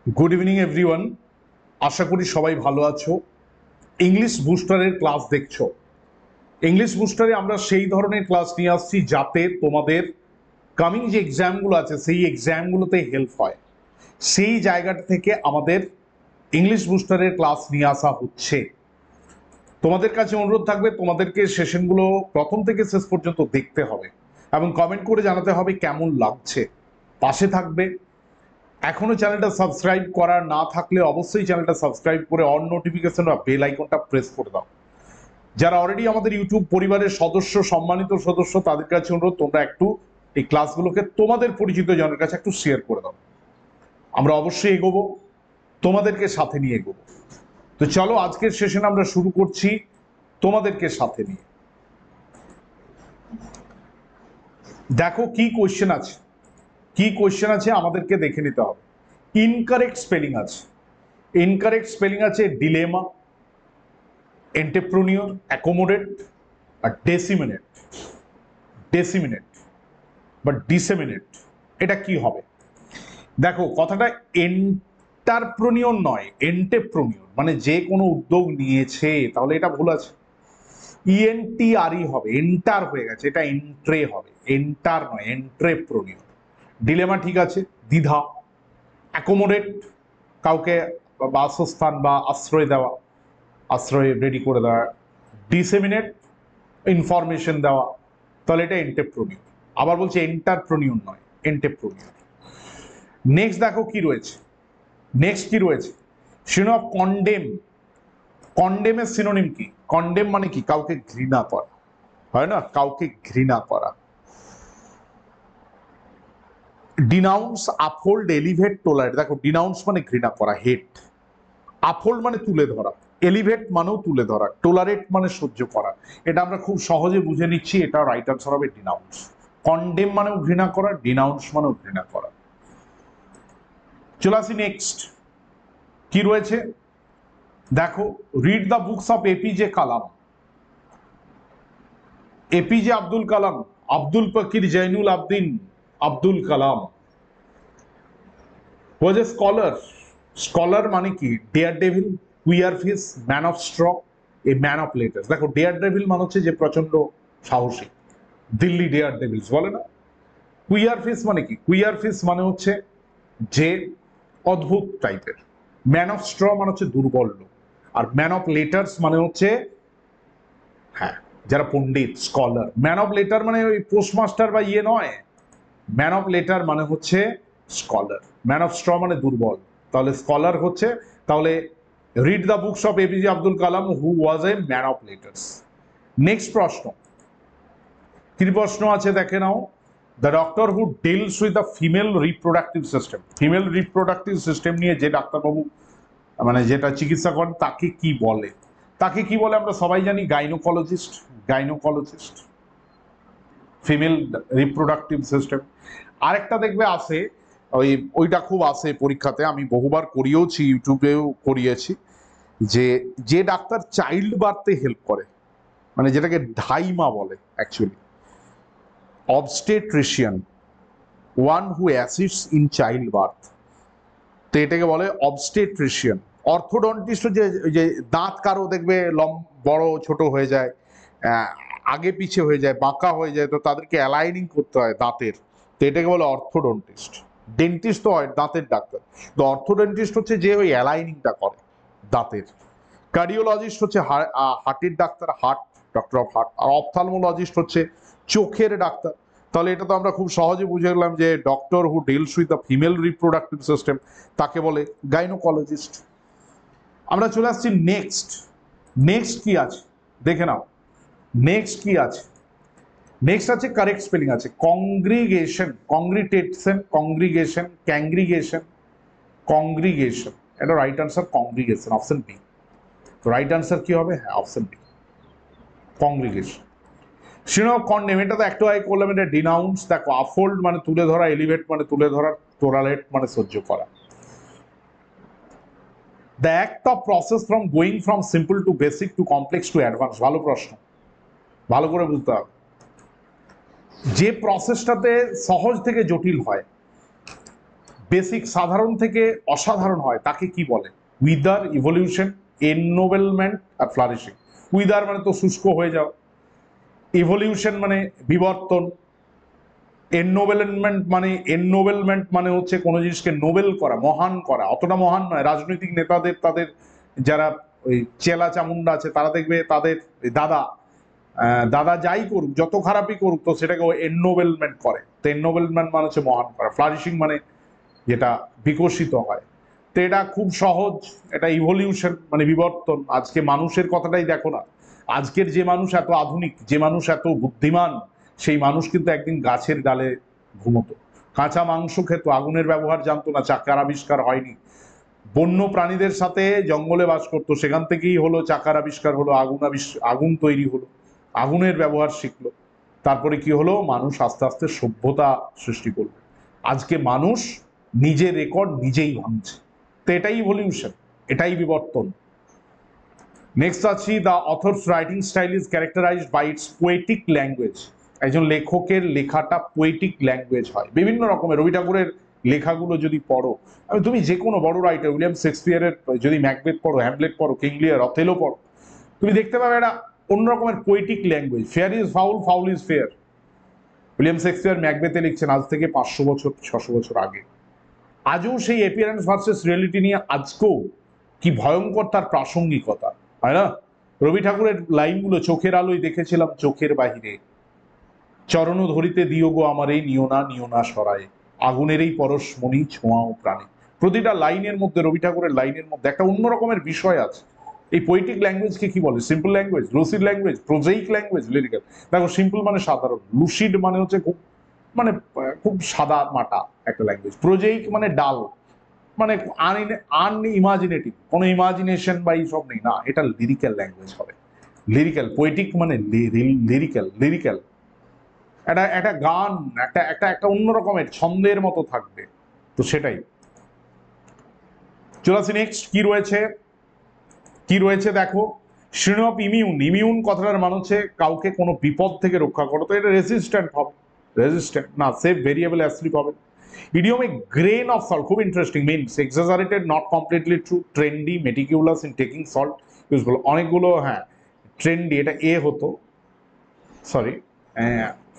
Good evening everyone. আশা করি সবাই ভালো আছো। ইংলিশ বুস্টারের ক্লাস দেখছো। ইংলিশ বুস্টারে আমরা সেই ধরনের ক্লাস নিয়ে আসছি যাতে তোমাদের কামিং যে এক্সামগুলো আছে সেই এক্সামগুলোতে হেল্প হয়। সেই জায়গাটা থেকে আমাদের ইংলিশ বুস্টারের ক্লাস নিয়ে আসা হচ্ছে। তোমাদের কাছে অনুরোধ থাকবে, তোমাদেরকে সেশনগুলো প্রথম থেকে শেষ পর্যন্ত দেখতে হবে এবং কমেন্ট করে জানাতে হবে কেমন লাগছে। পাশে থাকবে। এখনো চ্যানেলটা সাবস্ক্রাইব করা না থাকলে অবশ্যই চ্যানেলটা সাবস্ক্রাইব করে অন নোটিফিকেশন বা বেল আইকনটা প্রেস করে দাও। যারা অলরেডি আমাদের ইউটিউব পরিবারের সদস্য, সম্মানিত সদস্য, তাদের কাছে অনুরোধ তোমরা একটু এই ক্লাসগুলোকে তোমাদের পরিচিত জনের কাছে একটু শেয়ার করে দাও। আমরা অবশ্যই এগোবো, তোমাদেরকে সাথে নিয়ে এগোবো। তো চলো আজকের সেশন আমরা শুরু করছি তোমাদেরকে সাথে নিয়ে। দেখো কি কোয়েশ্চেন আছে, কি কোয়েশ্চেন আছে আমাদেরকে দেখে নিতে হবে। ইনকারেক্ট স্পেলিং আছে, ইনকারেক্ট স্পেলিং আছে ডিলেমা, এন্টারপ্রেনিউর, অ্যাকোমোডেট আর ডেসিমিনেট। ডেসিমিনেট বা ডিসেমিনেট, এটা কি হবে? দেখো কথাটা এন্টারপ্রেনিউর নয়, এন্টারপ্রেনিউর মানে যে কোনো উদ্যোগ নিয়েছে, তাহলে এটা ভুল আছে। ইএনটিআরই হবে, এন্টার হয়ে গেছে, এটা এন্ট্রে হবে, এন্টার নয়, এন্ট্রেপ্রেনিউর। ডিলেমা ঠিক আছে, দ্বিধা। অ্যাকোমোডেট কাউকে বাসস্থান বা আশ্রয় দেওয়া, আশ্রয় রেডি করে দেওয়া। ডিসেমিনেট ইনফরমেশন দেওয়া, তাহলে এটা এন্টারপ্রেনিউর। আবার বলছে এন্টারপ্রেনিউর নয়, এন্টারপ্রেনিউর। নেক্সট দেখো কি রয়েছে, নেক্সট কি রয়েছে, সিনোনিম অফ কন্ডেম। কন্ডেমের সিনোনিম কি? কন্ডেম মানে কি? কাউকে ঘৃণা করা, হয় না, কাউকে ঘৃণা করা। Denounce, uphold, elevate, টোলারেট। দেখো ডিনাউন্স মানে ঘৃণা করা, হেট। আপহোল্ড মানে তুলে ধরা, এলিভেট মানেও তুলে ধরা, টোলারেট মানে সহ্য করা। এটা আমরা খুব সহজে বুঝে নিচ্ছি, এটা রাইট আনসার হবে ডিনাউন্স। কন্ডেম মানেও ঘৃণা করা, ডিনাউন্স মানেও ঘৃণা করা। চলে আসি নেক্সট কি রয়েছে, দেখো read the books of APJ Kalam. APJ Abdul Kalam, Abdul Fakir Jainul Abdeen Abdul Kalam was a scholar. Scholar মানে কি? Dare devil, queer fish, man of straw, a man of letters. দেখো ডেয়ার ডেভিল মানে হচ্ছে যে প্রচন্ড সাহসী, দিল্লি ডেয়ার ডেভিলস বলে না। কুইয়ার ফিস মানে কি? কুইয়ার ফিস মানে হচ্ছে যে অদ্ভুত টাইপের। ম্যান অফ স্ট্র মানে হচ্ছে দুর্বল লোক। আর ম্যান অফ লেটার্স মানে হচ্ছে, হ্যাঁ, যারা পণ্ডিত, স্কলার। ম্যান অফ লেটার মানে ওই পোস্টমাস্টার বা ইয়ে নয়। ম্যান অফ লেটার মানে হচ্ছে স্কলার। ম্যান অফ স্ট্র মানে দুর্বল, তাহলে স্কলার হচ্ছে, তাহলে read the books of APJ Abdul Kalam who was a man of letters. Next প্রশ্ন, কি প্রশ্ন আছে দেখে নাও। The doctor who deals with the female reproductive system. Female reproductive system নিয়ে যে ডাক্তারবাবু মানে যেটা চিকিৎসা করেন তাকে কি বলে? তাকে কি বলে আমরা সবাই জানি, gynaecologist. Gynaecologist, female reproductive system. আরেকটা দেখবে আছে, ওইটা খুব আসে পরীক্ষাতে, আমি বহুবার করিয়েওছি, ইউটিউবেও করিয়েছি, যে যে ডাক্তার চাইল্ড বার্থে হেল্প করে, মানে যেটাকে ঢাইমা বলে actually, obstetrician, one who assists in child birth, তো এটাকে বলে অবস্টেট্রিশিয়ান। অর্থোডন্টিস্ট যে যে দাঁত কারো দেখবে বড় ছোট হয়ে যায়, আগে পিছে হয়ে যায়, বাঁকা হয়ে যায়, তো তাদেরকে অ্যালাইনিং করতে হয় দাঁতের, তো এটাকে বলে অর্থোডন্টিস্ট। ডেন্টিস্ট তো হয় দাঁতের ডাক্তার, তো অর্থোডন্টিস্ট হচ্ছে যে ওই অ্যালাইনিংটা করে দাঁতের। কার্ডিওলজিস্ট হচ্ছে হার্টের ডাক্তার, হার্ট, ডক্টর অফ হার্ট। আর অপথ্যালমোলজিস্ট হচ্ছে চোখের ডাক্তার। তাহলে এটা তো আমরা খুব সহজে বুঝে গেলাম যে doctor who deals with the female reproductive system তাকে বলে গাইনোকোলজিস্ট। আমরা চলে আসছি নেক্সট। নেক্সট কি আছে দেখে নাও, নেক্সট কি আছে। নেক্সট আছে কারেক্ট স্পেলিং আছে, কংগ্রিগেশন, কংগ্রিটেশন, কংগ্রিগেশন, ক্যাংগ্রিগেশন, কংগ্রিগেশন। এটা right answer congregation, option B. Right answer কি হবে? হ্যাঁ, option B, congregation. Synonym of condemn, এটা তো একটু আগে করলাম, এটা ডিনাউন্স। দেখো আফোল্ড মানে তুলে ধরা, এলিভেট মানে তুলে ধরা, টোলারেট মানে সহ্য করা। The act of process from going from simple to basic to complex to advance. ভালো প্রশ্ন, ভালো করে বুঝতে হবে। যে প্রসেসটাতে সহজ থেকে জটিল হয়, বেসিক সাধারণ থেকে অসাধারণ হয় তাকে কি বলে? উইদার, ইভলিউশন, এননোবেলমেন্ট আর ফ্লারিশিং। উইদার মানে তো শুষ্ক হয়ে যাও, ইভলিউশন মানে বিবর্তন, এননোবেলমেন্ট মানে হচ্ছে কোনো জিনিসকে নোবেল করা, মহান করা। অতটা মহান নয়, রাজনৈতিক নেতাদের তাদের যারা ওই চেলা চামুন্ডা আছে তারা দেখবে তাদের দাদা দাদা যাই করুক, যত খারাপই করুক, তো সেটাকে ও এননোবেলমেন্ট করে। তো এননোবেলমেন্ট মানে হচ্ছে মহান করা, ফ্লারিশিং মানে যেটা বিকশিত হয়। তো এটা খুব সহজ, এটা ইভলিউশন মানে বিবর্তন। আজকে মানুষের কথাটাই দেখো না, আজকের যে মানুষ এত আধুনিক, যে মানুষ এত বুদ্ধিমান, সেই মানুষ কিন্তু একদিন গাছের ডালে ঘুমতো, কাঁচা মাংস খেত, আগুনের ব্যবহার জানতো না, চাকার আবিষ্কার হয়নি। বন্য প্রাণীদের সাথে জঙ্গলে বাস করতো, সেখান থেকেই হলো চাকার আবিষ্কার, হলো আগুন তৈরি হলো, আগুনের ব্যবহার শিখলো। তারপরে কি হলো, মানুষ আস্তে আস্তে সভ্যতা সৃষ্টি করলো। আজকে মানুষ নিজের রেকর্ড নিজেই ভাঙছে। তো এটাই ইভলিউশন, এটাই বিবর্তন। নেক্সট আছি, the author's writing style is characterized by its poetic language. একজন লেখকের লেখাটা পোয়েটিক ল্যাঙ্গুয়েজ হয় বিভিন্ন রকমের। রবি ঠাকুরের লেখাগুলো যদি পড়ো, তুমি যে কোনো বড় রাইটার, উইলিয়াম শেক্সপিয়ারের যদি ম্যাকবেথ পড়ো, হ্যামলেট পড়ো, কিং লিয়ার, অথেলো পড়ো, তুমি দেখতে পাবে এটা অন্য রকমের poetic language. Fair is foul, foul is fair. William Shakespeare ম্যাকবেথে লিখছেন আজ থেকে 500 বছর 600 বছর আগে। আজও সেই অ্যাপিয়ারেন্স ভার্সেস রিয়েলিটি নিয়ে আজকেও কি ভয়ঙ্কর তার প্রাসঙ্গিকতা, হয় না? রবি ঠাকুরের লাইনগুলো, চোখের আলোয় দেখেছিলাম চোখের বাহিরে, চরণ ধরিতে দিও গো আমার এই নিও না সরায়, আগুনের এই পরশমণি ছোঁয়াও প্রাণে। প্রতিটা লাইনের মধ্যে, রবি ঠাকুরের লাইনের মধ্যে একটা অন্য রকমের বিষয় আছে। এই পোয়েটিক ল্যাঙ্গুয়েজকে কি বলে? Simple language, lucid language, prosaic language, lyrical. দেখো, সিম্পল মানে সাধারণ, লুসিড মানে হচ্ছে খুব মানে খুব সাদা মাটা একটা ল্যাঙ্গুয়েজ, প্রোজাইক মানে ডাল, মানে আনইমাজিনেটিভ, কোনো ইমাজিনেশন বা এইসব নেই, না, এটা লিরিক্যাল ল্যাঙ্গুয়েজ হবে। লিরিক্যাল, পোয়েটিক মানে লিরিক্যাল, লিরিক্যাল। একটা একটা গান, একটা একটা একটা অন্য রকমের ছন্দের মতো থাকবে। তো সেটাই। চলে আসি নেক্সট, কি রয়েছে, কি রয়েছে দেখো। শ্রেণী অফ ইমিউন, ইমিউন কথাটার মানে হচ্ছে কাউকে কোনো বিপদ থেকে রক্ষা করো, তো এটা রেজিস্ট্যান্ট হবে, রেজিস্ট্যান্ট না, সেফ, ভেরিয়েবল, অ্যাসলিপ হবে। ইডিওমিক, গ্রেন অফ সল্ট, খুব interesting, means exaggerated, not completely true, trendy, meticulous in taking salt, useful. অনেকগুলো, হ্যাঁ, ট্রেন্ডি এটা এ হতো, sorry,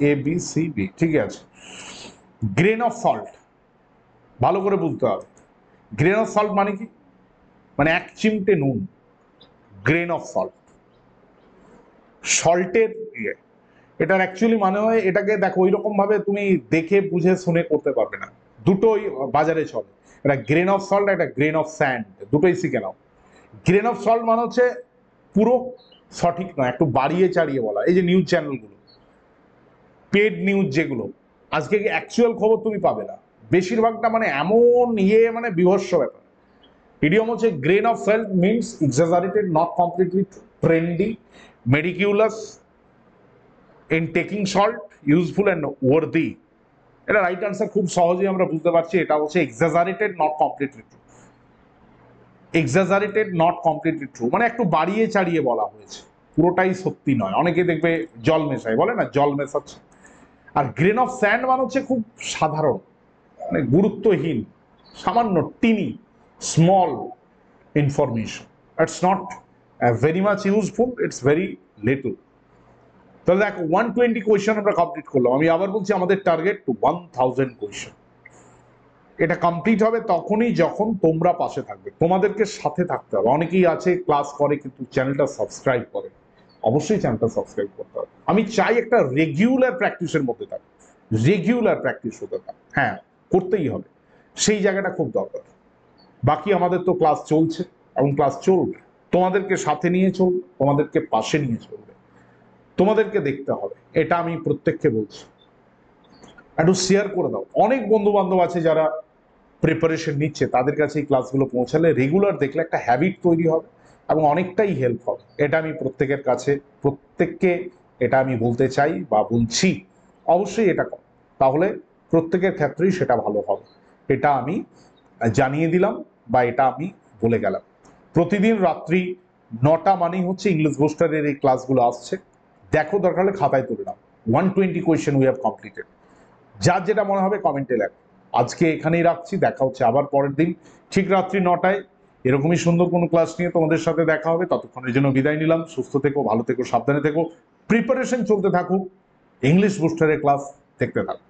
A B C B, ঠিক আছে। গ্রেন অফ সল্ট ভালো করে বুঝতে হবে। গ্রেন অফ সল্ট মানে কি? মানে এক চিমটে নুন, গ্রেন অফ সল্ট, সল্টের ইয়ে। এটার অ্যাকচুয়ালি মানে হয়, এটাকে দেখো ওই রকম ভাবে তুমি দেখে বুঝে শুনে করতে পারবে না, দুটোই বাজারে চলে। একটা গ্রেন অফ সল্ট, একটা গ্রেন অফ স্যান্ড, দুটোই শিখে নাও। গ্রেন অফ সল্ট মানে হচ্ছে পুরো সঠিক নয়, একটু বাড়িয়ে চাড়িয়ে বলা। এই যে নিউজ চ্যানেলগুলো, পেড নিউজ যেগুলো, আজকে অ্যাকচুয়াল খবর তুমি পাবে না, বেশিরভাগটা মানে এমন মানে বিভৎস ব্যাপার। ইডিয়ম হচ্ছে grain of salt means exaggerated, not completely trendy, meticulous in taking salt, useful and worthy. এটা রাইট আনসার, খুব সহজেই আমরা বুঝতে পারছি। এটা হচ্ছে exaggerated, not completely true. Exaggerated, not completely true মানে একটু বাড়িয়ে চাড়িয়ে বলা হয়েছে, পুরোটাই সত্যি নয়। অনেকে দেখবে জল মেশায়, বলে না জল মেশাচ্ছে। আর গ্রেন অফ স্যান্ড মানে হচ্ছে খুব সাধারণ, মানে গুরুত্বহীন, সামান্য, tiny, small information. It's not very much useful, it's very little. তাহলে দেখো 120 কোয়েশ্চেন আমরা কমপ্লিট করলাম। আমি আবার বলছি, আমাদের টার্গেট টু 1000 কোয়েশ্চেন। এটা কমপ্লিট হবে তখনই যখন তোমরা পাশে থাকবে, তোমাদেরকে সাথে থাকতে হবে। অনেকেই আছে ক্লাস করে কিন্তু চ্যানেলটা সাবস্ক্রাইব করে, অবশ্যই চ্যানেলটা সাবস্ক্রাইব করতে হবে। আমি চাই একটা রেগুলার প্র্যাকটিসের মধ্যে থাকবে, রেগুলার প্র্যাকটিস হতে থাকবে, হ্যাঁ, করতেই হবে, সেই জায়গাটা খুব দরকার। বাকি আমাদের তো ক্লাস চলছে এবং ক্লাস চলবে, তোমাদেরকে সাথে নিয়ে চলবে, তোমাদেরকে পাশে নিয়ে চলবে, তোমাদেরকে দেখতে হবে। এটা আমি প্রত্যেককে বলছি, একটু শেয়ার করে দাও। অনেক বন্ধু বান্ধব আছে যারা প্রিপারেশন নিচ্ছে, তাদের কাছে এই ক্লাসগুলো পৌঁছালে, রেগুলার দেখলে একটা হ্যাবিট তৈরি হবে এবং অনেকটাই হেল্প হবে। এটা আমি প্রত্যেকের কাছে, প্রত্যেককে এটা আমি বলতে চাই বা বলছি, অবশ্যই এটা কর, তাহলে প্রত্যেকের ক্ষেত্রেই সেটা ভালো হবে। এটা আমি জানিয়ে দিলাম বা এটা আমি বলে গেলাম। প্রতিদিন রাত্রি 9টা মানেই হচ্ছে ইংলিশ বুস্টারের এই ক্লাসগুলো আসছে। দেখো, দরকার হলে খাতায় তুলে নাও। 120 কোয়েশ্চেন উই হ্যাভ কমপ্লিটেড। যার যেটা মনে হবে কমেন্টে লেখো। আজকে এখানেই রাখছি, দেখা হচ্ছে আবার পরের দিন ঠিক রাত্রি 9টায় এরকমই সুন্দর কোনো ক্লাস নিয়ে তোমাদের সাথে দেখা হবে। ততক্ষণের জন্য বিদায় নিলাম। সুস্থ থেকো, ভালো থেকো, সাবধানে থেকো, প্রিপারেশন চলতে থাকুক, ইংলিশ বুস্টারের ক্লাস দেখতে থাকুক।